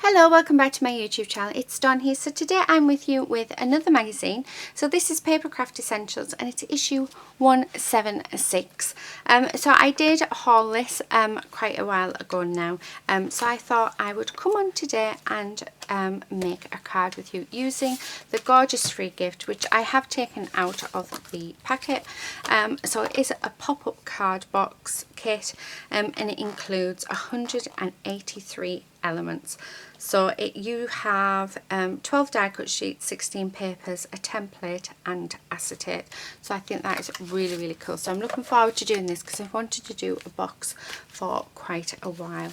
Hello, welcome back to my YouTube channel. It's Dawn here. So today I'm with you with another magazine. So this is Papercraft Essentials and it's issue 176. So I did haul this quite a while ago now. So I thought I would come on today and make a card with you using the gorgeous free gift which I have taken out of the packet. So it is a pop-up card box kit and it includes 183 elements. So you have 12 die cut sheets, 16 papers, a template and acetate. So I think that is really cool. So I'm looking forward to doing this because I've wanted to do a box for quite a while.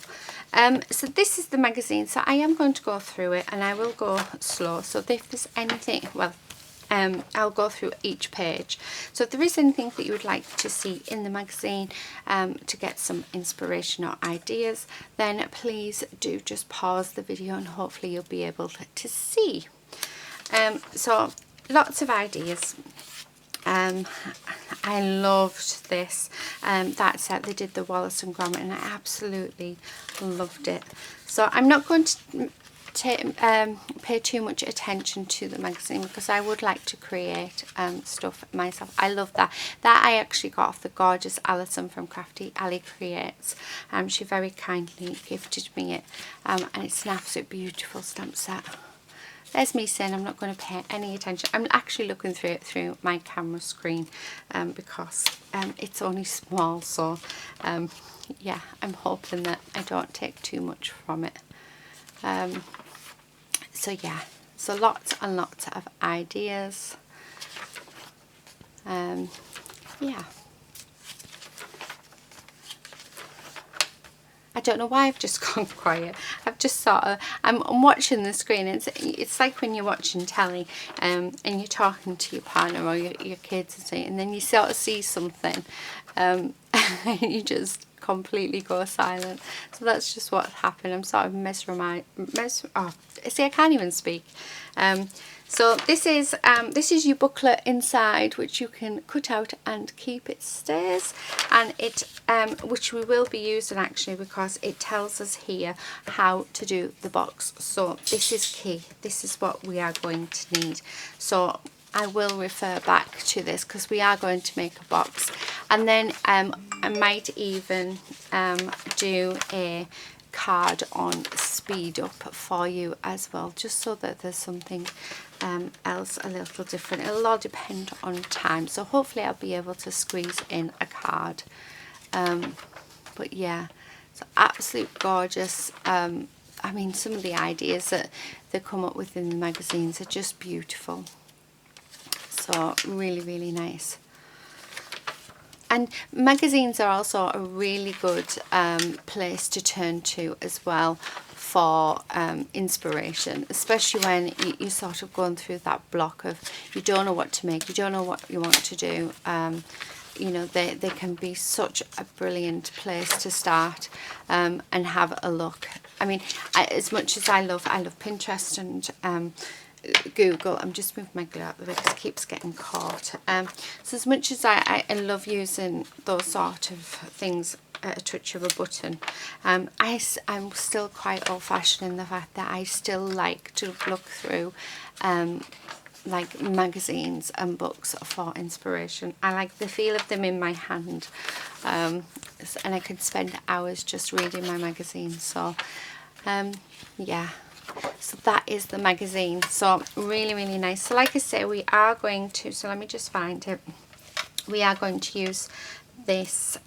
So this is the magazine. So I am going to go through it and I will go slow. So if there's anything, well, I'll go through each page. So if there is anything that you would like to see in the magazine to get some inspiration or ideas, then please do just pause the video and hopefully you'll be able to see. So lots of ideas. I loved this. That set they did the Wallace and Gromit and I absolutely loved it. So I'm not going to pay too much attention to the magazine because I would like to create stuff myself. I love that. That I actually got off the gorgeous Alison from Crafty Ali Creates. She very kindly gifted me it and it's an absolute beautiful stamp set. There's me saying I'm not going to pay any attention. I'm actually looking through it through my camera screen because it's only small, so yeah, I'm hoping that I don't take too much from it. So yeah, so lots and lots of ideas. Yeah. I don't know why I've just gone quiet. I've just sort of, I'm watching the screen. It's like when you're watching telly and you're talking to your partner or your kids and then you sort of see something and you just completely go silent. So that's just what happened. I'm sort of mesmerised. Oh, see, I can't even speak. So this is your booklet inside, which you can cut out and keep. It stays, and it which we will be using actually because it tells us here how to do the box. So this is key. This is what we are going to need. So I will refer back to this because we are going to make a box, and then I might even do a card on speed up for you as well, just so that there's something else a little different. It'll all depend on time, so hopefully I'll be able to squeeze in a card. But yeah, so absolute gorgeous. I mean, some of the ideas that they come up with in the magazines are just beautiful. So really nice. And magazines are also a really good place to turn to as well for inspiration, especially when you're sort of going through that block of you don't know what to make, you don't know what you want to do. You know, they can be such a brilliant place to start and have a look. I mean, as much as I love Pinterest and Google, I'm just moving my glue out the way because it keeps getting caught. So as much as I love using those sort of things at a touch of a button, I'm still quite old-fashioned in the fact that I still like to look through like magazines and books for inspiration. I like the feel of them in my hand, and I could spend hours just reading my magazine. So yeah, so that is the magazine. So really nice. So like I say, we are going to, so let me just find it, we are going to use this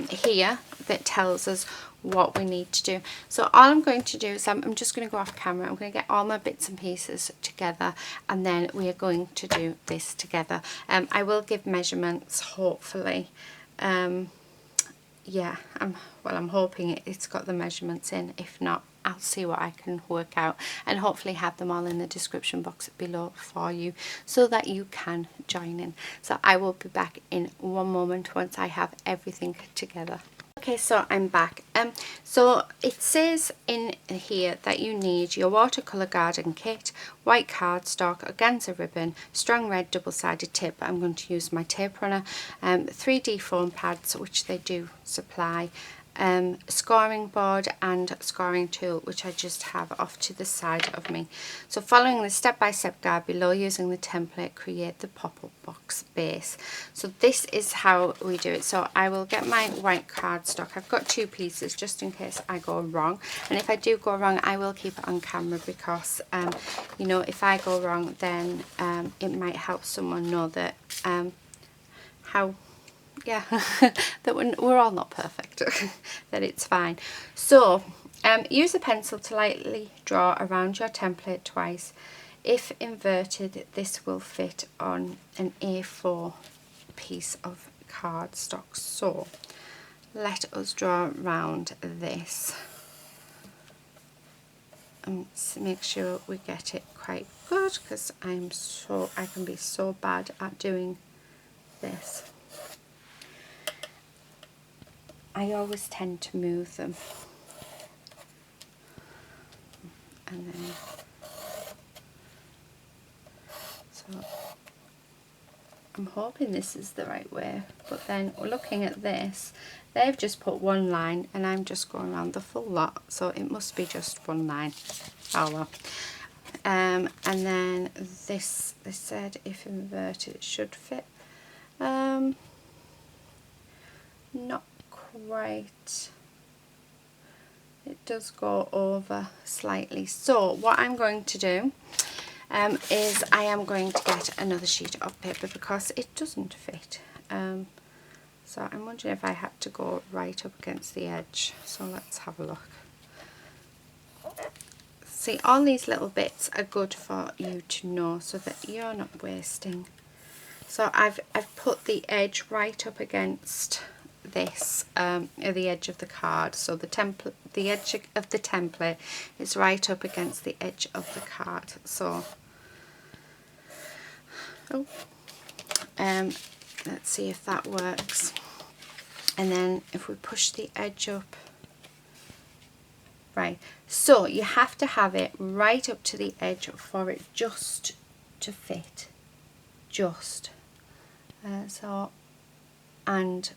here that tells us what we need to do. So all I'm going to do is I'm just going to go off camera. I'm going to get all my bits and pieces together and then we are going to do this together. I will give measurements hopefully. Yeah, I'm hoping it's got the measurements in. If not, I'll see what I can work out and hopefully have them all in the description box below for you so that you can join in. So I will be back in one moment once I have everything together. Okay, so I'm back. So it says in here that you need your watercolour garden kit, white cardstock, organza ribbon, strong red double-sided tape. I'm going to use my tape runner, 3D foam pads, which they do supply, scoring board and scoring tool, which I just have off to the side of me. So following the step-by-step guide below, using the template, create the pop-up box base. So this is how we do it. So I will get my white cardstock. I've got 2 pieces just in case I go wrong, and if I do go wrong I will keep it on camera, because you know, if I go wrong then it might help someone know that that we're all not perfect, that it's fine. So use a pencil to lightly draw around your template twice. If inverted, this will fit on an A4 piece of cardstock. So let us draw around this and make sure we get it quite good, because I can be so bad at doing this. I always tend to move them, and then so I'm hoping this is the right way, but then looking at this, they've just put 1 line and I'm just going around the full lot, so it must be just 1 line. Oh well. And then this, they said if inverted it should fit. Not quite. It does go over slightly. So what I'm going to do is I am going to get another sheet of paper, because it doesn't fit. So I'm wondering if I had to go right up against the edge. So let's have a look. See, all these little bits are good for you to know so that you're not wasting. So I've put the edge right up against this, the edge of the card. So the edge of the template is right up against the edge of the card. So let's see if that works. And then if we push the edge up, right, so you have to have it right up to the edge for it just to fit, so, and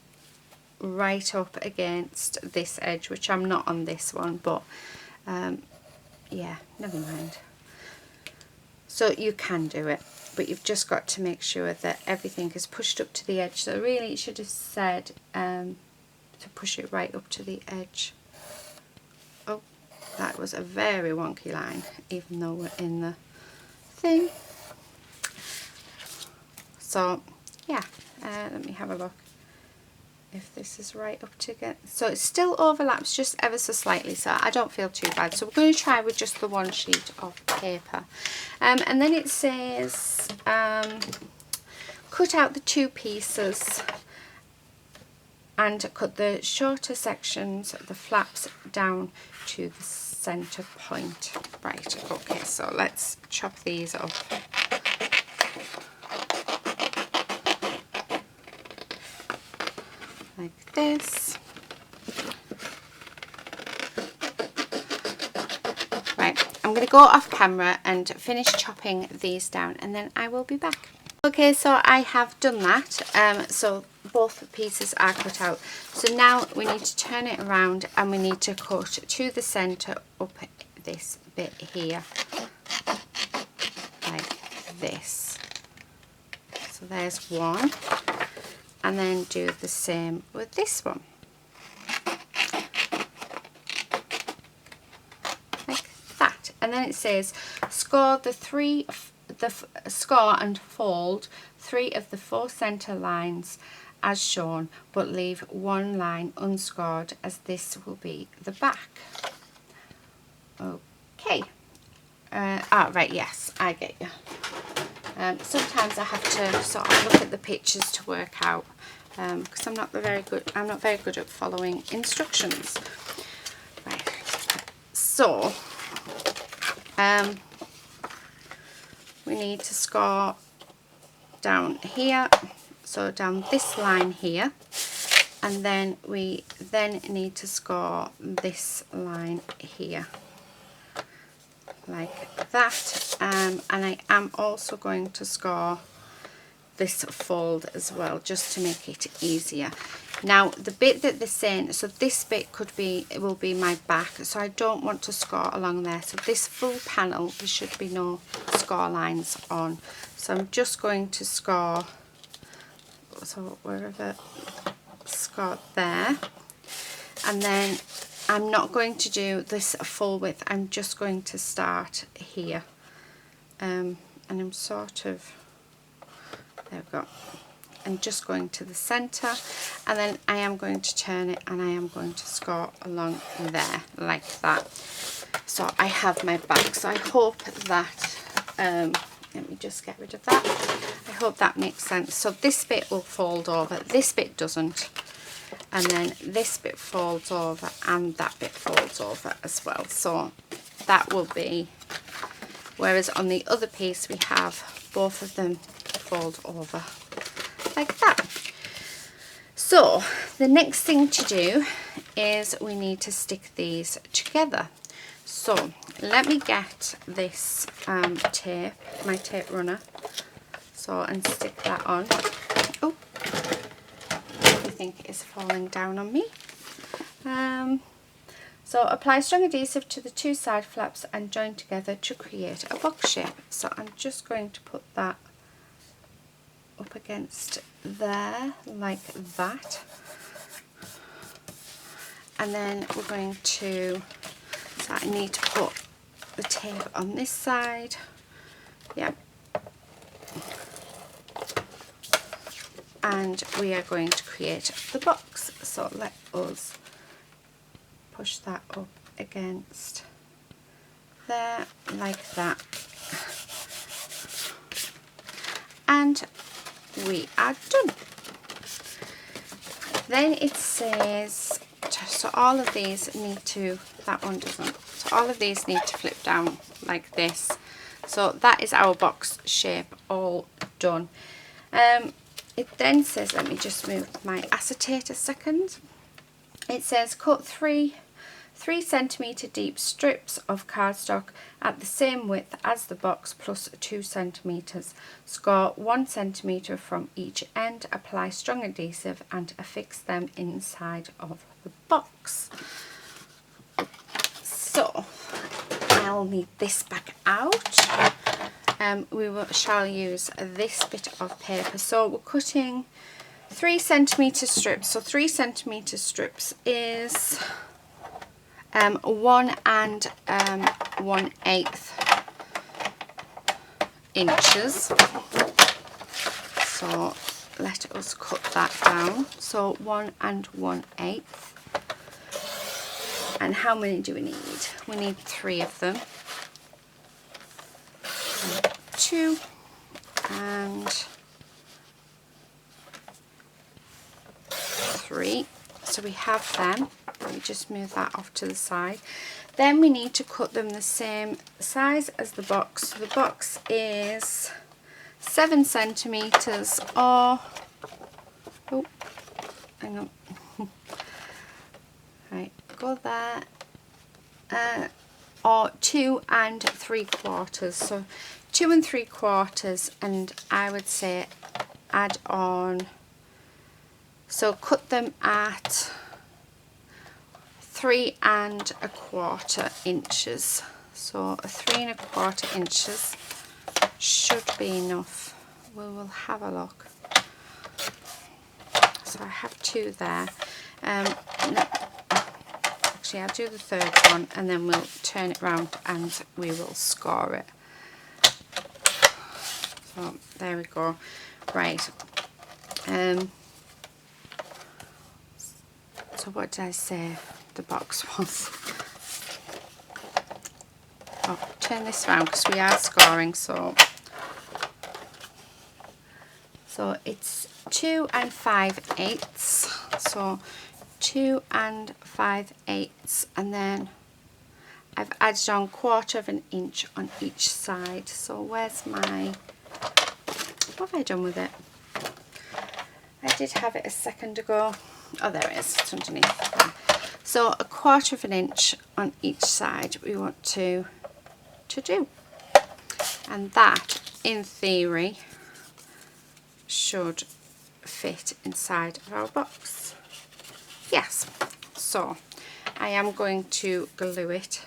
right up against this edge, which I'm not on this one, but yeah, never mind. So you can do it, but you've just got to make sure that everything is pushed up to the edge. So really it should have said to push it right up to the edge. Oh, that was a very wonky line, even though we're in the thing. So yeah, let me have a look if this is right up to get. So it still overlaps just ever so slightly, so I don't feel too bad. So we're going to try with just the 1 sheet of paper, and then it says cut out the 2 pieces and cut the shorter sections, the flaps, down to the center point. Right, okay, so let's chop these up. Like this. Right, I'm going to go off camera and finish chopping these down, and then I will be back. Okay, so I have done that. So both pieces are cut out. So now we need to turn it around and we need to cut to the center up this bit here, like this. So there's one. And then do the same with this one, like that. And then it says score score and fold 3 of the 4 center lines as shown, but leave 1 line unscored, as this will be the back. Okay. Right, yes, I get you. Sometimes I have to sort of look at the pictures to work out, because I'm not very good at following instructions. Right. So we need to score down here, so down this line here, and then we need to score this line here, like that. And I am also going to score this fold as well, just to make it easier. Now the bit that they're saying, so this bit it will be my back, so I don't want to score along there. So this full panel, there should be no score lines on. So I'm just going to score, so wherever, score there. And then I'm not going to do this full width, I'm just going to start here. And I'm sort of, there we go. I'm just going to the centre, and then I am going to turn it and I am going to score along there like that. So I have my back. So I hope that, let me just get rid of that. I hope that makes sense. So this bit will fold over, this bit doesn't, and then this bit folds over and that bit folds over as well. So that will be, whereas on the other piece we have both of them fold over like that. So the next thing to do is we need to stick these together. So let me get this tape, my tape runner, so, and stick that on. Oh, everything is falling down on me. So apply strong adhesive to the two side flaps and join together to create a box shape. So I'm just going to put that up against there like that, and then we're going to, so I need to put the tape on this side, yep, and we are going to create the box. So let us push that up against there like that, and we are done. Then it says, so all of these need to, that one doesn't, so all of these need to flip down like this. So that is our box shape all done. It then says, let me just move my acetate a second. It says cut 3 centimetre deep strips of cardstock at the same width as the box plus 2 centimetres. Score 1 centimetre from each end, apply strong adhesive and affix them inside of the box. So I'll need this back out. Shall use this bit of paper. So we're cutting 3 centimetre strips. So 3 centimetre strips is 1 and 1/8 inches. So let us cut that down. So 1 and 1/8. And how many do we need? We need 3 of them. 2 and 3. So we have them. Let me just move that off to the side. Then we need to cut them the same size as the box. So the box is 7 centimetres or, oh, hang on. Right, go there. Or 2 3/4. So 2 3/4, and I would say add on, so cut them at 3 1/4 inches. So 3 1/4 inches should be enough. We will have a look. So I have 2 there. No, actually I'll do the third one and then we'll turn it round and we will score it. So there we go. Right. So what did I say the box was? Oh, turn this round because we are scoring. So it's 2 5/8. So 2 5/8, and then I've added on 1/4 inch on each side. So where's my, what have I done with it? I did have it a second ago. Oh, there it is, it's underneath there. So 1/4 inch on each side we want to do, and that in theory should fit inside of our box. yes, so I am going to glue it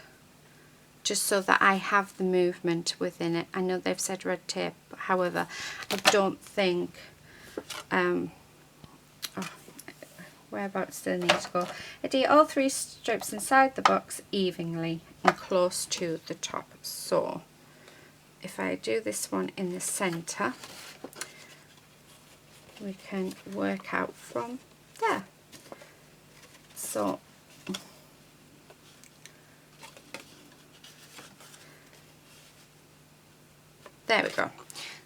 just so that I have the movement within it. I know they've said red tape, however, I don't think, whereabouts do I need to go? Adhere all 3 strips inside the box evenly and close to the top. So if I do this one in the centre, we can work out from there. So there we go.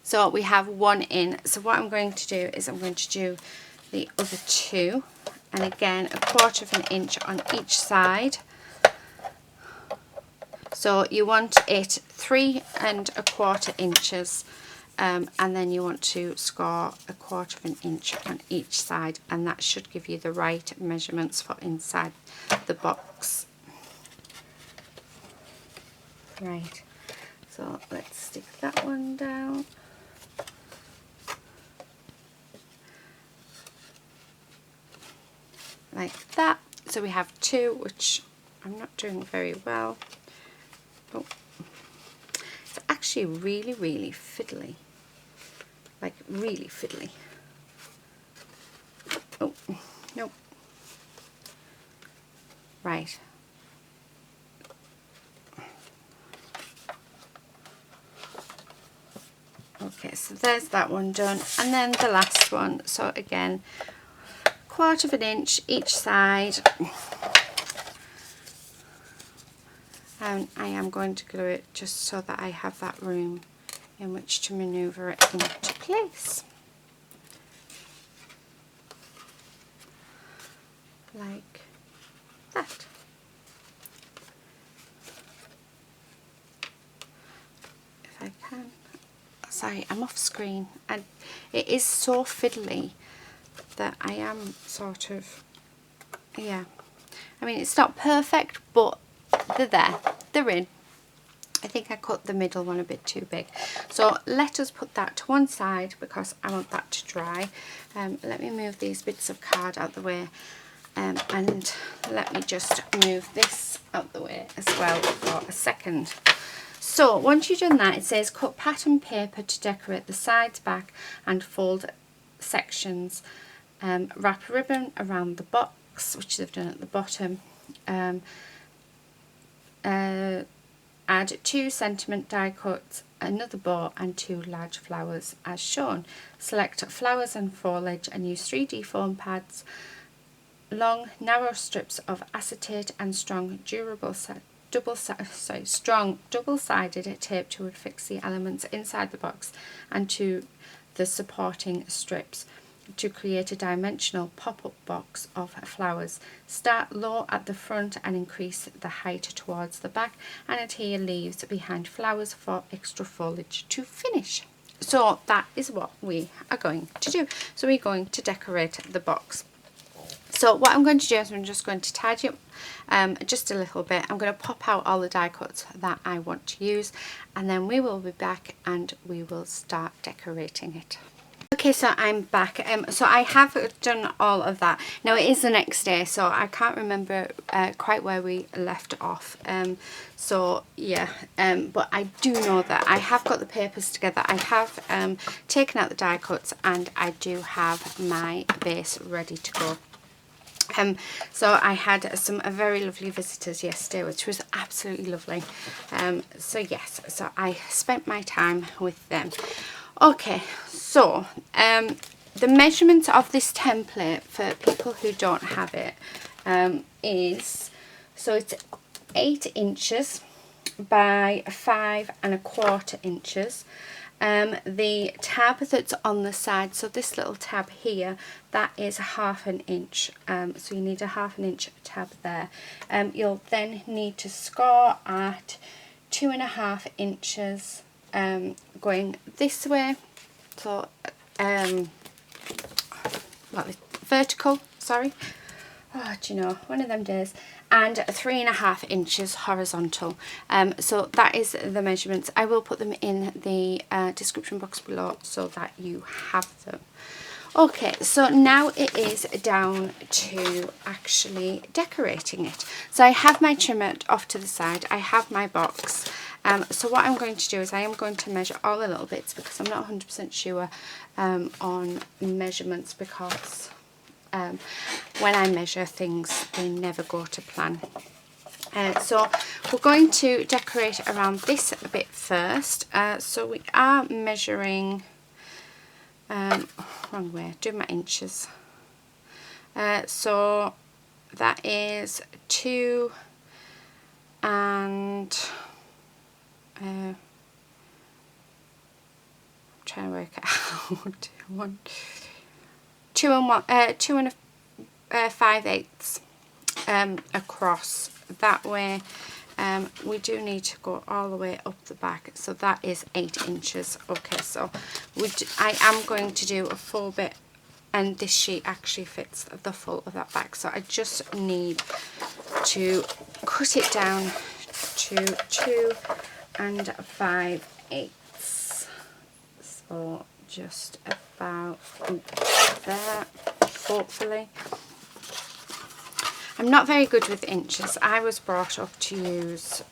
So we have 1 in. So what I'm going to do is I'm going to do the other 2, and again 1/4 of an inch on each side. So you want it 3 1/4 inches, and then you want to score 1/4 of an inch on each side, and that should give you the right measurements for inside the box. Right, so let's stick that one down. Like that. So we have 2, which I'm not doing very well. Oh, it's actually really, really fiddly. Like really fiddly. Oh, nope. Right. Okay, so there's that one done. And then the last one. So again, 1/4 of an inch each side. And I am going to glue it just so that I have that room in which to manoeuvre it into place. Like that. If I can. Sorry, I'm off screen. And it is so fiddly that I am sort of, yeah. I mean, it's not perfect, but they're there. They're in. I think I cut the middle one a bit too big. So let us put that to one side because I want that to dry. Let me move these bits of card out the way, and let me just move this out the way as well for a second. So once you've done that, it says cut pattern paper to decorate the sides, back and fold sections. Wrap a ribbon around the box, which they've done at the bottom. Add 2 sentiment die cuts, another bow and 2 large flowers as shown. Select flowers and foliage and use 3D foam pads, long narrow strips of acetate and strong double-sided tape to affix the elements inside the box and to the supporting strips to create a dimensional pop-up box of flowers. Start low at the front and increase the height towards the back, and adhere leaves behind flowers for extra foliage to finish. So that is what we are going to do. So we're going to decorate the box. So what I'm going to do is I'm just going to tidy up just a little bit. I'm going to pop out all the die cuts that I want to use, and then we will be back and we will start decorating it. Okay, so I'm back. So I have done all of that. Now it is the next day, so I can't remember quite where we left off. So yeah, but I do know that I have got the papers together. I have taken out the die cuts, and I do have my base ready to go. So I had some very lovely visitors yesterday, which was absolutely lovely. So yes, so I spent my time with them. Okay, so the measurement of this template for people who don't have it is, so it's 8 inches by 5 1/4 inches. The tab that's on the side, so this little tab here, that is 1/2 inch. So you need a 1/2 inch tab there. You'll then need to score at 2 1/2 inches going this way, so well, vertical, sorry, oh, do you know, one of them days, and 3 1/2 inches horizontal. So that is the measurements. I will put them in the description box below so that you have them. Okay, so now it is down to actually decorating it. So I have my trimmer off to the side, I have my box. So what I'm going to do is I am going to measure all the little bits because I'm not 100% sure on measurements, because when I measure things they never go to plan. So we're going to decorate around this a bit first. So we are measuring, wrong way, do my inches. So that is 2 and I'm trying to work it out. 2 and 5/8 across. That way we do need to go all the way up the back, so that is 8 inches. Okay, so I am going to do a full bit, and this sheet actually fits the full of that back, so I just need to cut it down to 2 and 5/8. So just about there, hopefully. I'm not very good with inches. I was brought up to use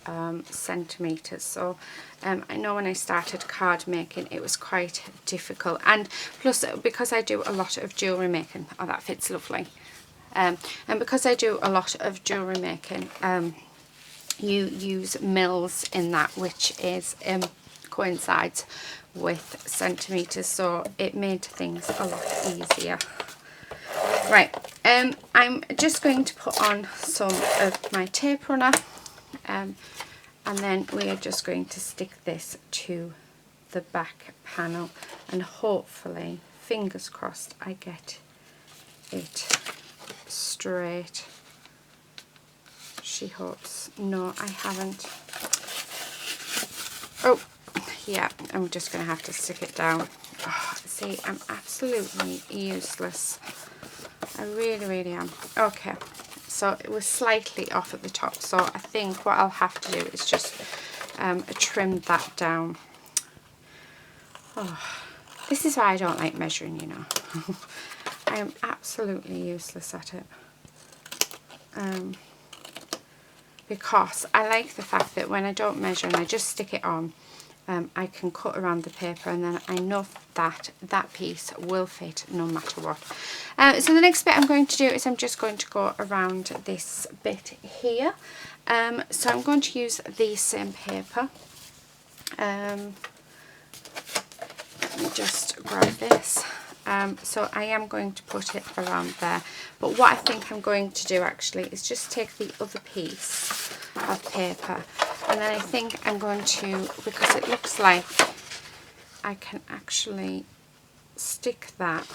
centimetres, so I know when I started card making it was quite difficult, and plus because I do a lot of jewellery making, oh that fits lovely, and because I do a lot of jewellery making, you use mils in that, which is coincides with centimetres, so it made things a lot easier. Right, I'm just going to put on some of my tape runner, and then we are just going to stick this to the back panel, and hopefully, fingers crossed, I get it straight. She hopes. No, I haven't. Oh, yeah, I'm just going to have to stick it down. Oh, see, I'm absolutely useless. I really am. Okay, so it was slightly off at the top, so I think what I'll have to do is just trim that down. Oh, this is why I don't like measuring, you know. I am absolutely useless at it. Because I like the fact that when I don't measure and I just stick it on, I can cut around the paper, and then I know that that piece will fit no matter what. So the next bit I'm going to do is I'm just going to go around this bit here. So I'm going to use the same paper. Let me just grab this. So I am going to put it around there, but what I think I'm going to do actually is just take the other piece of paper, and then I think I'm going to, because it looks like I can actually stick that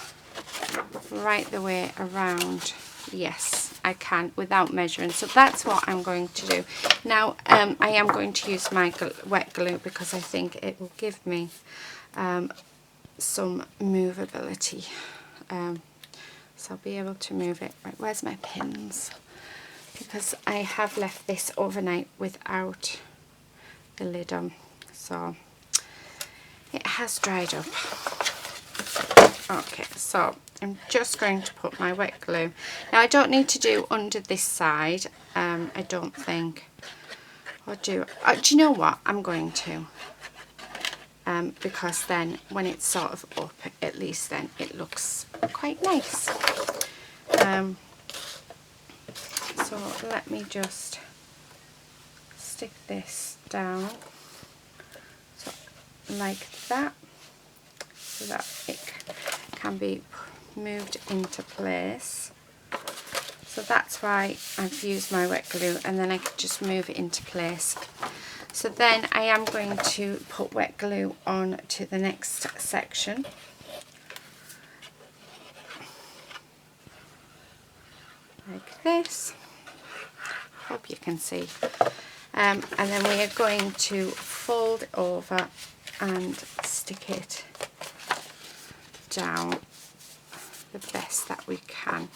right the way around. Yes, I can, without measuring. So that's what I'm going to do. Now I am going to use my wet glue because I think it will give me some movability, so I'll be able to move it. Right, where's my pins? Because I have left this overnight without the lid on, so it has dried up. Okay, so I'm just going to put my wet glue. Now I don't need to do under this side, I don't think. Or do you know what? I'm going to. Because then when it's sort of up, at least then it looks quite nice. So let me just stick this down, so like that, so that it can be moved into place. So that's why I've used my wet glue, and then I can just move it into place. So then I am going to put wet glue on to the next section. Like this. Hope you can see. And then we are going to fold it over and stick it down the best that we can.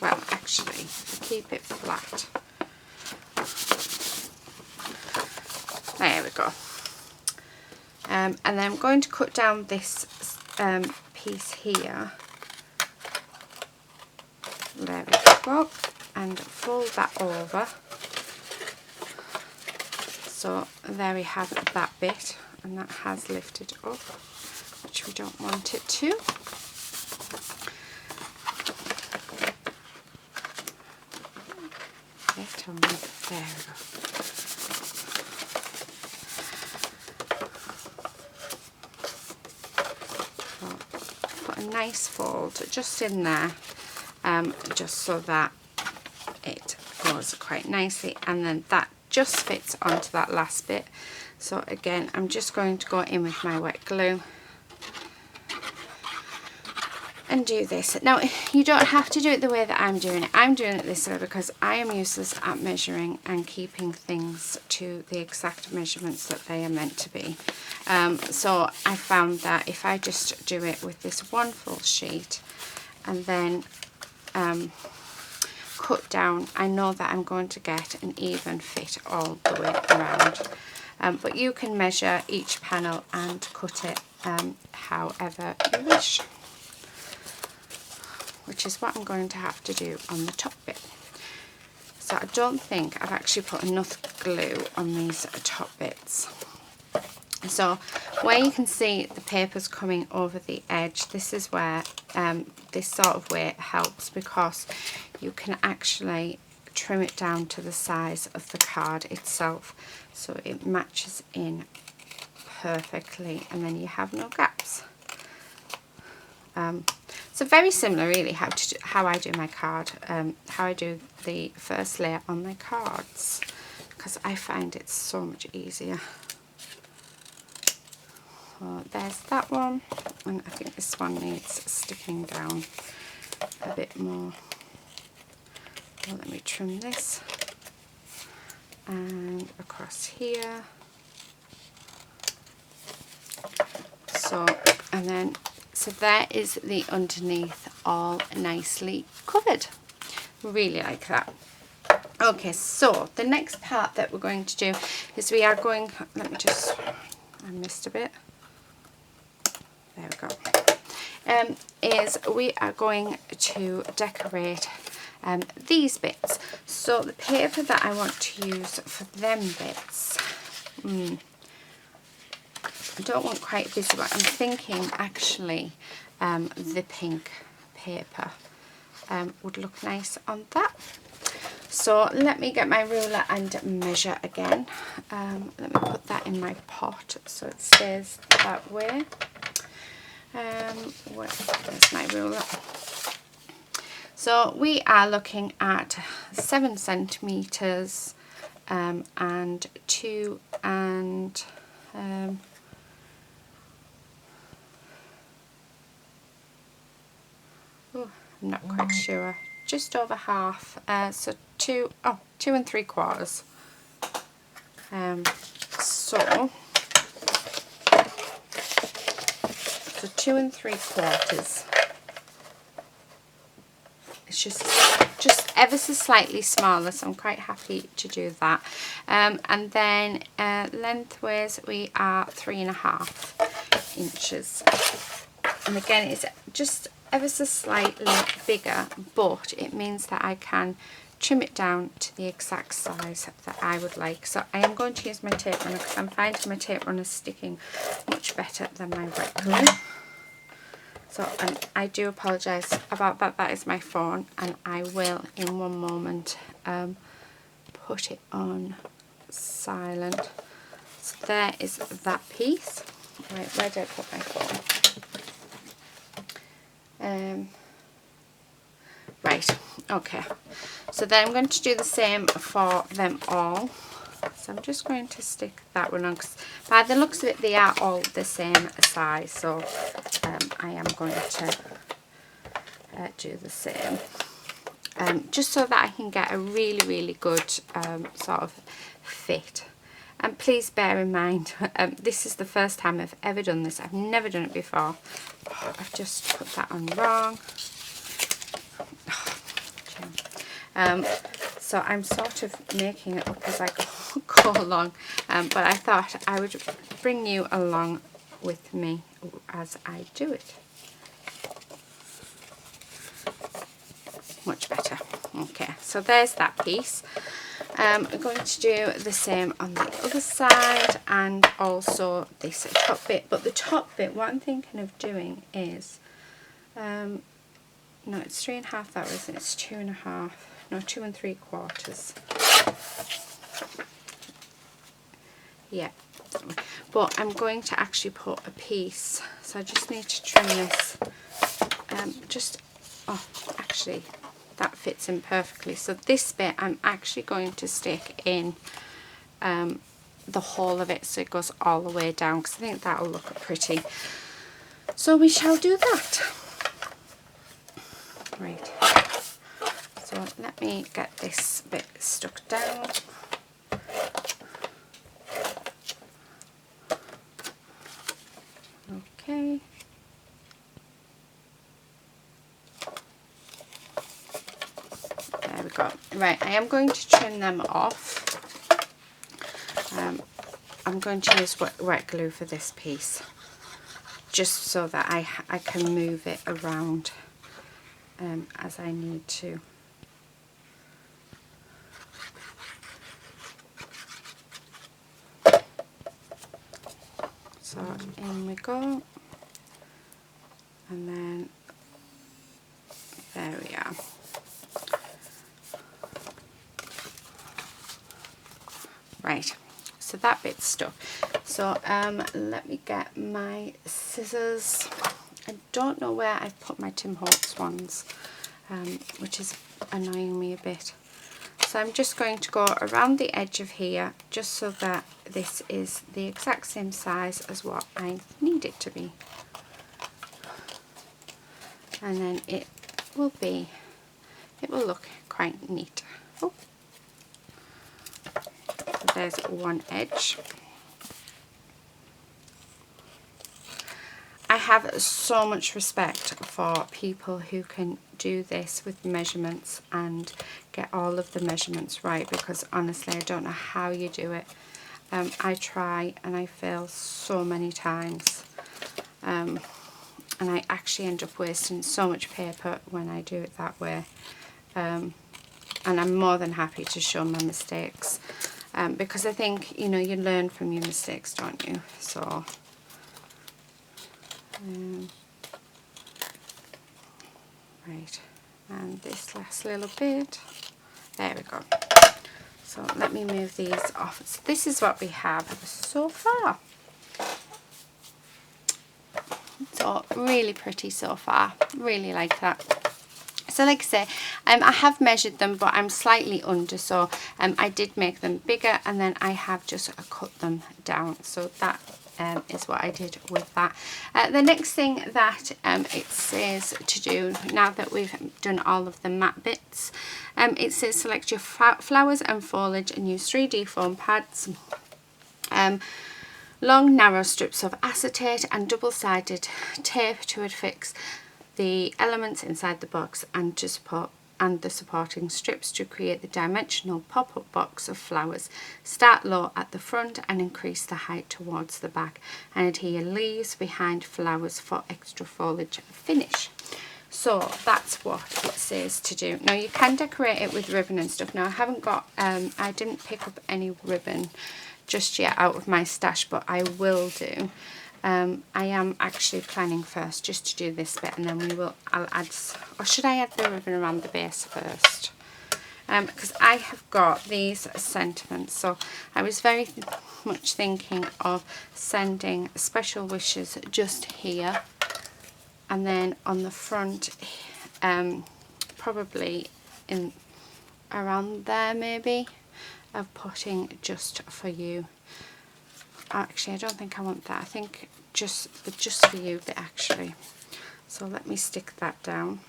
Well, actually, keep it flat. There we go. And then I'm going to cut down this piece here. There we go, and fold that over. So there we have that bit, and that has lifted up, which we don't want it to. There we go. Put a nice fold just in there, just so that it goes quite nicely, and then that just fits onto that last bit. So again, I'm just going to go in with my wet glue and do this. Now, you don't have to do it the way that I'm doing it. I'm doing it this way because I am useless at measuring and keeping things to the exact measurements that they are meant to be. So I found that if I just do it with this one full sheet and then cut down, I know that I'm going to get an even fit all the way around. But you can measure each panel and cut it however you wish, which is what I'm going to have to do on the top bit. So I don't think I've actually put enough glue on these top bits. So where you can see the papers coming over the edge, this is where this sort of way helps, because you can actually trim it down to the size of the card itself, so it matches in perfectly and then you have no gaps. So very similar really how I do my card, how I do the first layer on my cards, because I find it so much easier. So there's that one, and I think this one needs sticking down a bit more. Well, let me trim this, and across here. So, and then so there is the underneath all nicely covered. Really like that. Okay, so the next part that we're going to do is we are going, let me just, I missed a bit. There we go. Is we are going to decorate these bits. So the paper that I want to use for them bits, I don't want quite busy, but I'm thinking actually the pink paper would look nice on that. So let me get my ruler and measure again. Let me put that in my pot so it stays that way. Where's my ruler? So we are looking at 7 centimeters and 2 and I'm not quite sure, just over half, so 2 and 3/4. So 2 and 3/4. It's just ever so slightly smaller, so I'm quite happy to do that. And then lengthways we are 3.5 inches. And again, it's just ever so slightly bigger, but it means that I can trim it down to the exact size that I would like. So I am going to use my tape runner because I'm finding my tape runner sticking much better than my wet glue. So, and I do apologise about that, that is my phone, and I will in one moment put it on silent. So there is that piece. Right, where did I put my phone? Right, okay. So then I'm going to do the same for them all. So I'm just going to stick that one on, because by the looks of it they are all the same size, so I am going to do the same, just so that I can get a really good sort of fit. And please bear in mind, this is the first time I've ever done this. I've never done it before. Oh, I've just put that on wrong. So I'm sort of making it up as I go along, but I thought I would bring you along with me as I do it. much better. Okay, so there's that piece. I'm going to do the same on the other side and also this top bit. But the top bit, what I'm thinking of doing is, no, it's 3.5 that was, it's 2.5, no, 2 3/4. Yeah, but I'm going to actually put a piece, so I just need to trim this, actually that fits in perfectly. So this bit I'm actually going to stick in the whole of it, so it goes all the way down, because I think that'll look pretty. So we shall do that. Right, so let me get this bit stuck down. Okay. There we go. Right, I am going to trim them off. I'm going to use wet glue for this piece, just so that I can move it around as I need to. So in we go, and then there we are. Right, so that bit's stuck. So let me get my scissors. I don't know where I've put my Tim Holtz ones, which is annoying me a bit. So I'm just going to go around the edge of here, just so that this is the exact same size as what I need it to be. And then it will look quite neat. Oh. So there's one edge. I have so much respect for people who can do this with measurements and get all of the measurements right, because honestly I don't know how you do it. I try and I fail so many times, and I actually end up wasting so much paper when I do it that way, and I'm more than happy to show my mistakes, because I think, you know, you learn from your mistakes, don't you? So right, and this last little bit, there we go. So let me move these off. So this is what we have so far. So really pretty so far, really like that. So like I say, I have measured them, but I'm slightly under, so I did make them bigger, and then I have just cut them down. So that is what I did with that. The next thing that it says to do, now that we've done all of the matte bits, it says select your flowers and foliage and use 3D foam pads, long narrow strips of acetate and double-sided tape to affix the elements inside the box and to support the supporting strips to create the dimensional pop-up box of flowers. Start low at the front and increase the height towards the back, and adhere leaves behind flowers for extra foliage finish. So that's what it says to do. Now you can decorate it with ribbon and stuff. Now I haven't got, I didn't pick up any ribbon just yet out of my stash, but I will do. I am actually planning first just to do this bit, and then I'll add, or should I add the ribbon around the base first? Because I have got these sentiments, so I was very much thinking of sending special wishes just here, and then on the front, probably in around there maybe, of putting just for you. Actually, I don't think I want that. I think just the just for you bit actually. So let me stick that down.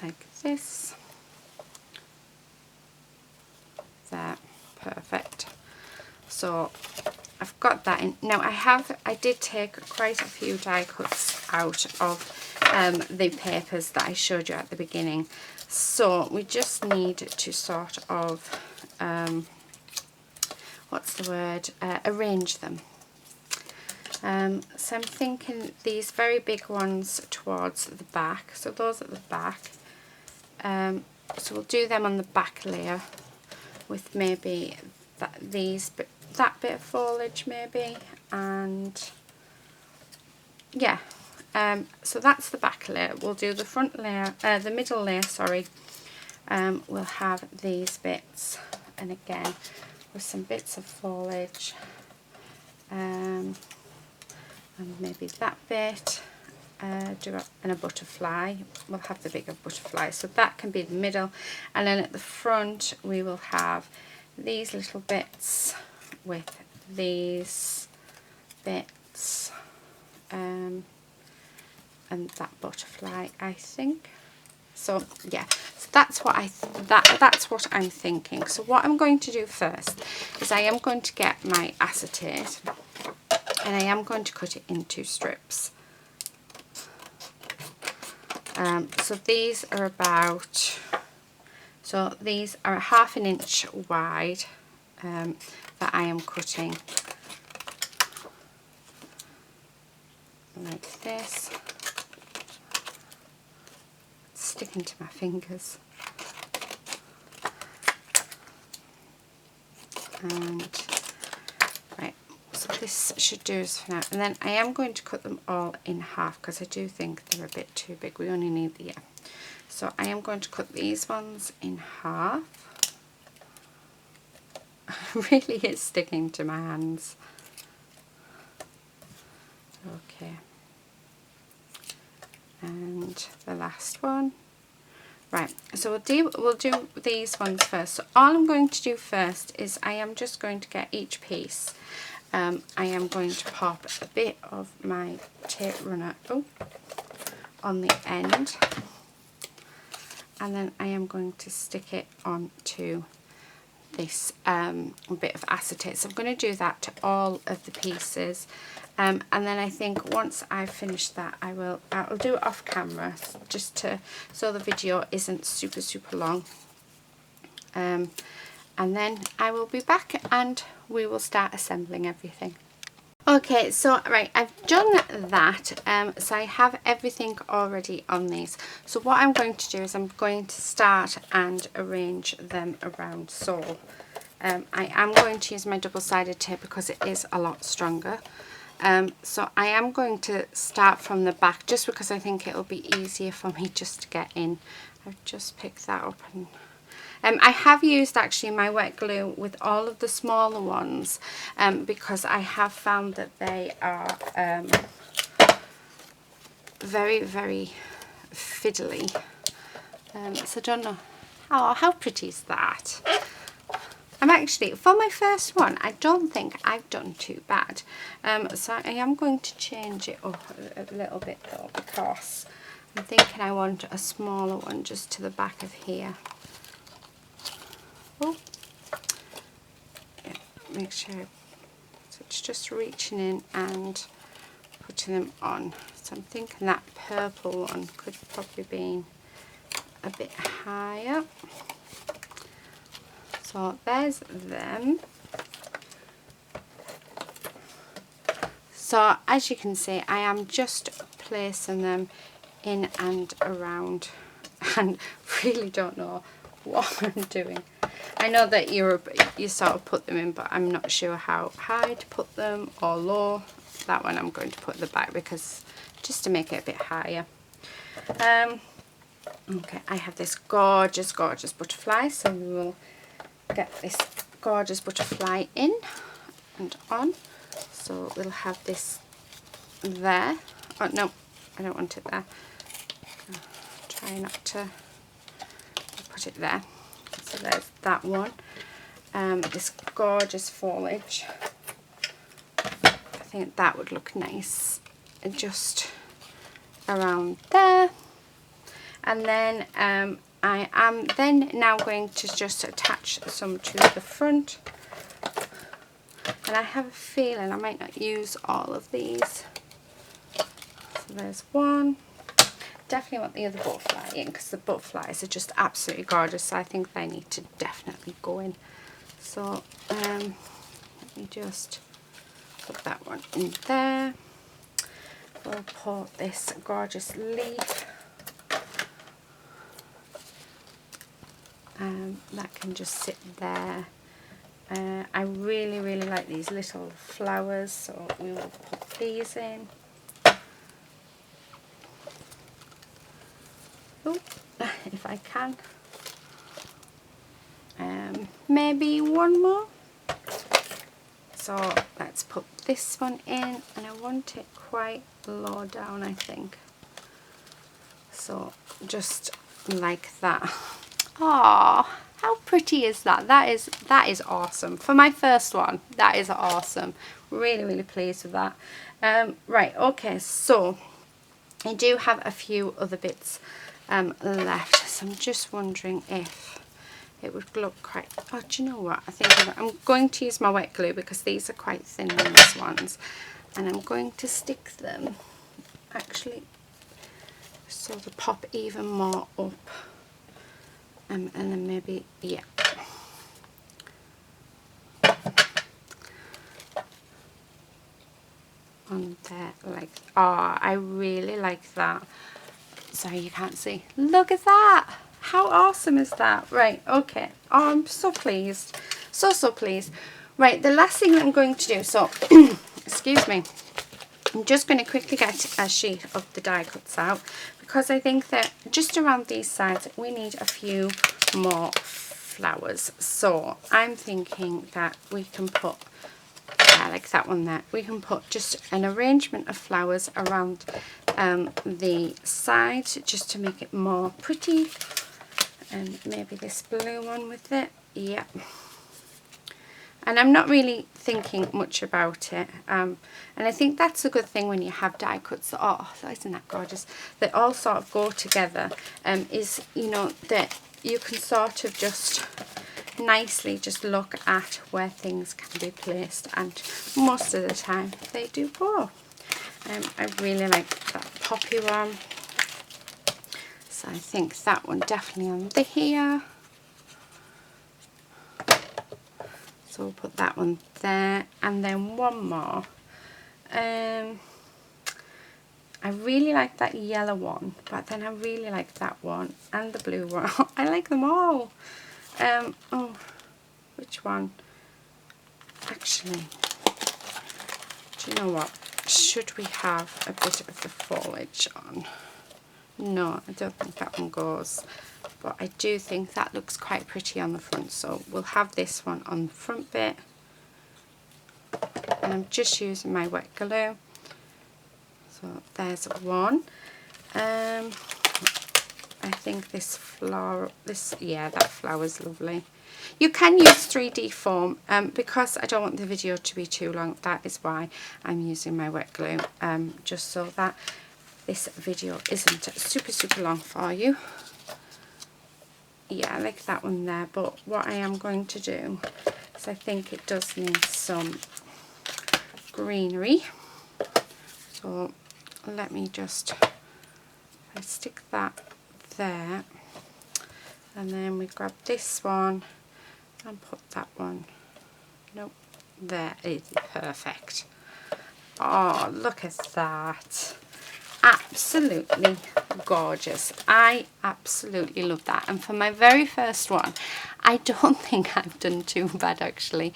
Like this. There, perfect. So I've got that in. Now I did take quite a few die cuts out of the papers that I showed you at the beginning. So we just need to sort of, what's the word, arrange them. So I'm thinking these very big ones towards the back, so those at the back. So we'll do them on the back layer with maybe that bit of foliage maybe, and yeah. So that's the back layer. We'll do the front layer, the middle layer, sorry. We'll have these bits, and again with some bits of foliage, and maybe that bit, and a butterfly. We'll have the bigger butterfly, so that can be the middle, and then at the front we will have these little bits with these bits, and that butterfly, I think. So yeah, so that's what that's what I'm thinking. So what I'm going to do first is I am going to get my acetate, and I am going to cut it into strips. So these are about, so these are 1/2 inch wide, that I am cutting like this. It's sticking to my fingers. And right, so this should do us for now, and then I am going to cut them all in half because I do think they're a bit too big. We only need the, yeah. So I am going to cut these ones in half. Really is sticking to my hands. Okay, and the last one. Right, so we'll do these ones first. So all I'm going to do first is I am just going to get each piece. I am going to pop a bit of my tape runner on the end, and then I am going to stick it onto this bit of acetate. So I'm going to do that to all of the pieces, and then I think once I've finished that I'll do it off camera just so the video isn't super long, and then I will be back and we will start assembling everything. Okay, so right, I've done that, so I have everything already on these. So what I'm going to do is I'm going to start and arrange them around. So I am going to use my double-sided tape because it is a lot stronger. So I am going to start from the back just because I think it'll be easier for me just to get in. I've just picked that up, and I have used actually my wet glue with all of the smaller ones, because I have found that they are very fiddly. So I don't know. Oh, how pretty is that? I'm actually, for my first one, I don't think I've done too bad. So I am going to change it up a little bit though, because I'm thinking I want a smaller one just to the back of here. Oh, yeah, make sure, so it's just reaching in and putting them on. So I'm thinking that purple one could probably be a bit higher. So there's them. So as you can see, I am just placing them in and around, and really don't know what I'm doing. I know that you sort of put them in, but I'm not sure how high to put them or low. That one I'm going to put at the back because just to make it a bit higher. Okay, I have this gorgeous butterfly, so we will get this gorgeous butterfly in and on. So we'll have this there. Oh no, I don't want it there. Try not to put it there. So there's that one. This gorgeous foliage. I think that would look nice just around there. And then I am then now going to just attach some to the front. And I have a feeling I might not use all of these. So there's one. Definitely want the other butterfly in because the butterflies are just absolutely gorgeous, so I think they need to definitely go in. So let me just put that one in there. We'll put this gorgeous leaf. That can just sit there. I really, really like these little flowers, so we will put these in. Oh, if I can. Maybe one more. So let's put this one in, and I want it quite low down, I think. So just like that. Aww, how pretty is that? That is awesome. For my first one, that is awesome. Really, really pleased with that. Right, okay, so I do have a few other bits left. So I'm just wondering if it would look quite... Oh, do you know what? I think I'm going to use my wet glue because these are quite thin on these ones. And I'm going to stick them, actually, so they pop even more up. And then maybe, yeah. On there, like, oh, I really like that. Sorry, you can't see. Look at that. How awesome is that? Right, okay. Oh, I'm so pleased. So, so pleased. Right, the last thing that I'm going to do, so, excuse me. I'm just going to quickly get a sheet of the die cuts out because I think that just around these sides we need a few more flowers. So I'm thinking that we can put, like that one there, we can put just an arrangement of flowers around the side just to make it more pretty. And maybe this blue one with it, yeah. And I'm not really thinking much about it. And I think that's a good thing when you have die cuts. Oh, isn't that gorgeous? They all sort of go together. Is, you know, that you can sort of just nicely just look at where things can be placed. And most of the time they do go. I really like that poppy one. So I think that one definitely on the here. So we'll put that one there, and then one more. I really like that yellow one, but then I really like that one and the blue one. I like them all. Oh, which one? Actually, do you know what? Should we have a bit of the foliage on? No, I don't think that one goes. But I do think that looks quite pretty on the front, so we'll have this one on the front bit. And I'm just using my wet glue. So there's one. I think this flower, that flower's lovely. You can use 3D foam, because I don't want the video to be too long. That is why I'm using my wet glue, just so that this video isn't super, super long for you. Yeah, I like that one there, but what I am going to do is I think it does need some greenery. So let me just, I stick that there, and then we grab this one and put that one, nope, there is perfect. Oh, look at that. Absolutely gorgeous. I absolutely love that. And for my very first one, I don't think I've done too bad, actually.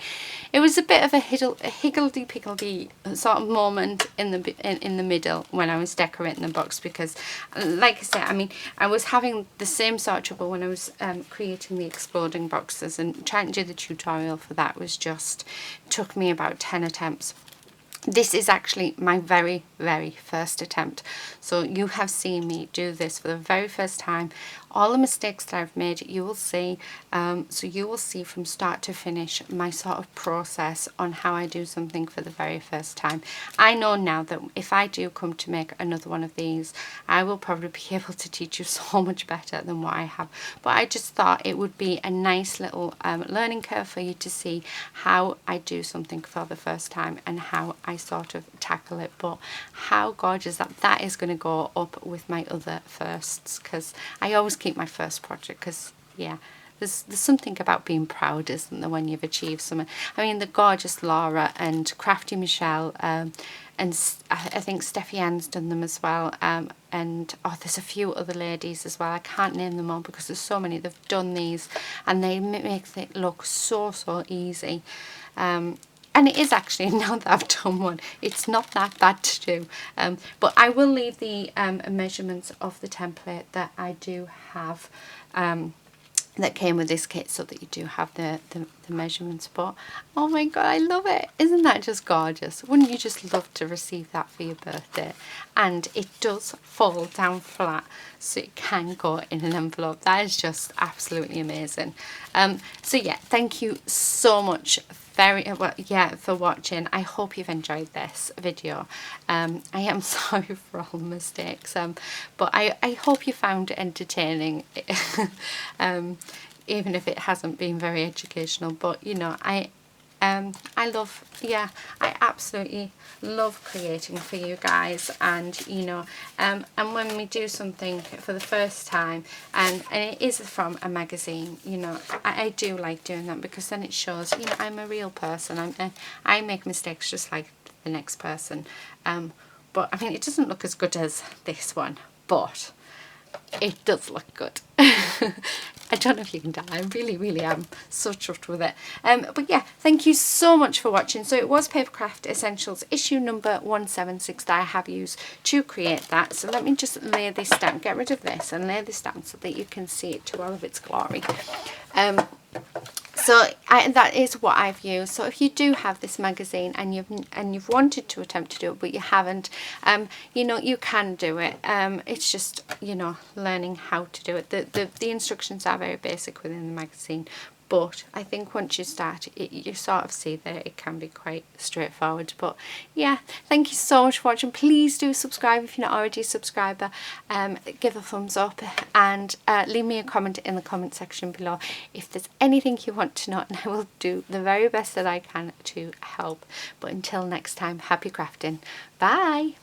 It was a bit of a higgledy-piggledy sort of moment in the middle when I was decorating the box, because like I said, I mean, I was having the same sort of trouble when I was creating the exploding boxes, and trying to do the tutorial for that was just, took me about 10 attempts. This is actually my very, very first attempt. So you have seen me do this for the very first time. All the mistakes that I've made, you will see. So you will see from start to finish my sort of process on how I do something for the very first time. I know now that if I do come to make another one of these, I will probably be able to teach you so much better than what I have. But I just thought it would be a nice little learning curve for you to see how I do something for the first time and how I sort of tackle it. But how gorgeous that is going to go up with my other firsts, because I always keep my first project, because yeah, there's something about being proud, isn't there, when you've achieved something. I mean, the gorgeous Laura and Crafty Michelle, and I think Steffi Ann's done them as well, and oh, there's a few other ladies as well. I can't name them all because there's so many. They've done these and they make it look so easy. And it is actually, now that I've done one, it's not that bad to do. But I will leave the measurements of the template that I do have, that came with this kit, so that you do have the measurements. But oh my god, I love it. Isn't that just gorgeous? Wouldn't you just love to receive that for your birthday? And it does fall down flat, so it can go in an envelope. That is just absolutely amazing. So yeah, thank you so much for watching. I hope you've enjoyed this video. I am sorry for all the mistakes, but I hope you found it entertaining, even if it hasn't been very educational. But you know, I absolutely love creating for you guys. And you know, and when we do something for the first time, and it is from a magazine, you know, I do like doing that, because then it shows, you know, I'm a real person. I make mistakes just like the next person, but I mean, it doesn't look as good as this one, but it does look good. I don't know if you can tell, I really am so chuffed with it. But yeah, thank you so much for watching. So it was Papercraft Essentials issue number 176 that I have used to create that. So let me just lay this down, get rid of this and lay this down so that you can see it to all of its glory. So that is what I've used. So if you do have this magazine and you've wanted to attempt to do it but you haven't, you know, you can do it. It's just, you know, learning how to do it. The instructions are very basic within the magazine, but I think once you start, you sort of see that it can be quite straightforward. But yeah, thank you so much for watching. Please do subscribe if you're not already a subscriber. Give a thumbs up, and leave me a comment in the comment section below if there's anything you want to know, and I will do the very best that I can to help. But until next time, happy crafting. Bye.